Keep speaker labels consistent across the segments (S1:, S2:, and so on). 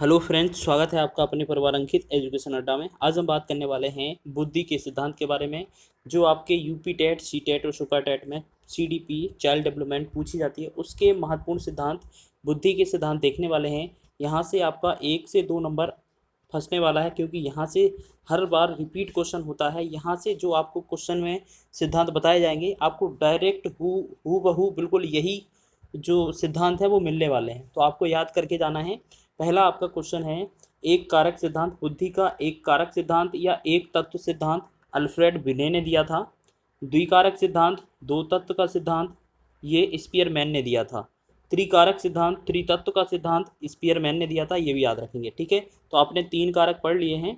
S1: Hello friends, स्वागत है आपका अपने परिवार अंकित एजुकेशन अड्डा में। आज हम बात करने वाले हैं बुद्धि के सिद्धांत के बारे में, जो आपके यूपी टेट, सी टेट और सुपर टेट में सीडीपी चाइल्ड डेवलपमेंट पूछी जाती है। उसके महत्वपूर्ण सिद्धांत, बुद्धि के सिद्धांत देखने वाले हैं। यहाँ से आपका 1 से 2 नंबर फंसने वाला है, क्योंकि यहाँ से हर बार रिपीट क्वेश्चन होता है। यहाँ से जो आपको क्वेश्चन में सिद्धांत बताए जाएंगे, आपको डायरेक्ट हू बहू बिल्कुल यही जो सिद्धांत है वो मिलने वाले हैं। तो आपको याद करके जाना है। पहला आपका क्वेश्चन है, एक कारक सिद्धांत। बुद्धि का एक कारक सिद्धांत या एक तत्व सिद्धांत अल्फ्रेड बिने ने दिया था। द्विकारक सिद्धांत, दो तत्व का सिद्धांत, ये स्पीयरमैन ने दिया था। त्रिकारक सिद्धांत, त्रितत्व का सिद्धांत स्पीयरमैन ने दिया था। ये भी याद रखेंगे, ठीक है। तो आपने 3 कारक पढ़ लिए हैं।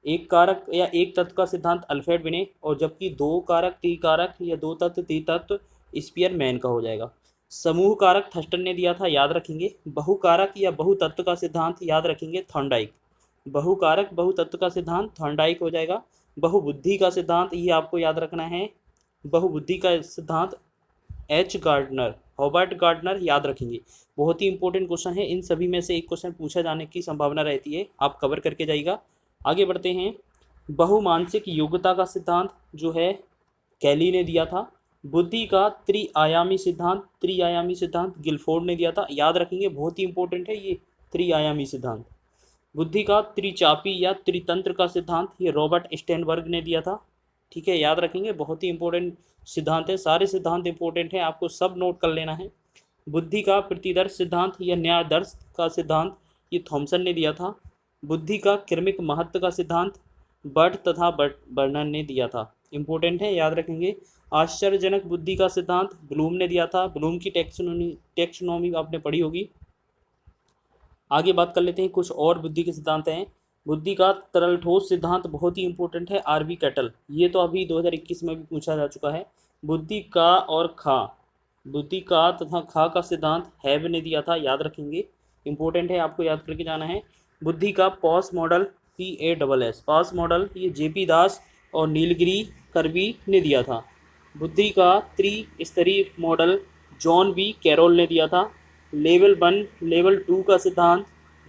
S1: एक कारक या एक तत्व का सिद्धांत अल्फ्रेड बिने, और जबकि 2 कारक त्रिकारक या 2 तत्व त्रितत्व स्पीयरमैन का हो जाएगा। समूह कारक थर्स्टन ने दिया था, याद रखेंगे। बहुकारक या बहुतत्व का सिद्धांत याद रखेंगे, थॉर्नडाइक। बहुकारक बहुतत्व का सिद्धांत थॉर्नडाइक हो जाएगा। बहुबुद्धि का सिद्धांत ये आपको याद रखना है, बहुबुद्धि का सिद्धांत एच गार्डनर, हॉबर्ट गार्डनर, याद रखेंगे। बहुत ही इंपॉर्टेंट क्वेश्चन है। इन सभी में से एक क्वेश्चन पूछा जाने की संभावना रहती है, आप कवर करके जाइएगा। आगे बढ़ते हैं। बहुमानसिक योग्यता का सिद्धांत जो है कैली ने दिया था। बुद्धि का त्रिआयामी सिद्धांत गिलफोर्ड ने दिया था, याद रखेंगे। बहुत ही इंपॉर्टेंट है ये त्रिआयामी सिद्धांत। बुद्धि का त्रिचापी या त्रितंत्र का सिद्धांत ये रॉबर्ट स्टेनबर्ग ने दिया था, ठीक है, याद रखेंगे। बहुत ही इंपॉर्टेंट सिद्धांत है, सारे सिद्धांत इंपॉर्टेंट हैं, आपको सब नोट कर लेना है। बुद्धि का प्रतिदर्श सिद्धांत या न्यायदर्श का सिद्धांत ये थॉमसन ने दिया था। बुद्धि का क्रमिक महत्व का सिद्धांत बर्ट तथा बर्नर ने दिया था, इंपॉर्टेंट है, याद रखेंगे। आश्चर्यजनक बुद्धि का सिद्धांत ब्लूम ने दिया था। ब्लूम की टेक्सोनोमी आपने पढ़ी होगी। आगे बात कर लेते हैं, कुछ और बुद्धि के सिद्धांत हैं। बुद्धि का तरल ठोस सिद्धांत बहुत ही इंपॉर्टेंट है, आरबी कैटल, ये तो अभी 2021 में भी पूछा जा चुका है। बुद्धि का और खा, बुद्धि का तथा खा का सिद्धांत हैब ने दिया था, याद रखेंगे, इंपॉर्टेंट है, आपको याद करके जाना है। बुद्धि का PASS model PASS PASS model ये JP दास और नीलगिरी करबी ने दिया था। बुद्धि का त्रिस्तरीय मॉडल जॉन बी कैरोल ने दिया था। लेवल 1 लेवल 2 का सिद्धांत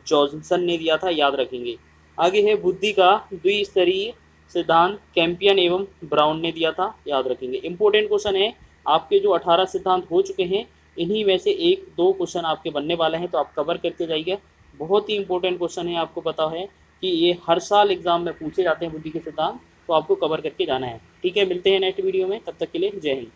S1: जॉनसन ने दिया था, याद रखेंगे। आगे है बुद्धि का द्विस्तरीय सिद्धांत कैंपियन एवं ब्राउन ने दिया था, याद रखेंगे। इंपॉर्टेंट क्वेश्चन है, आपके जो 18 सिद्धांत हो चुके हैं, इन्हीं में से 1-2 क्वेश्चन आपके बनने वाले हैं, तो आप कवर करके जाइए। बहुत ही इंपॉर्टेंट क्वेश्चन है, आपको पता है कि ये हर साल एग्जाम में पूछे जाते हैं बुद्धि के सिद्धांत, तो आपको कवर करके जाना है, ठीक है। मिलते हैं नेक्स्ट वीडियो में, तब तक के लिए जय हिंद।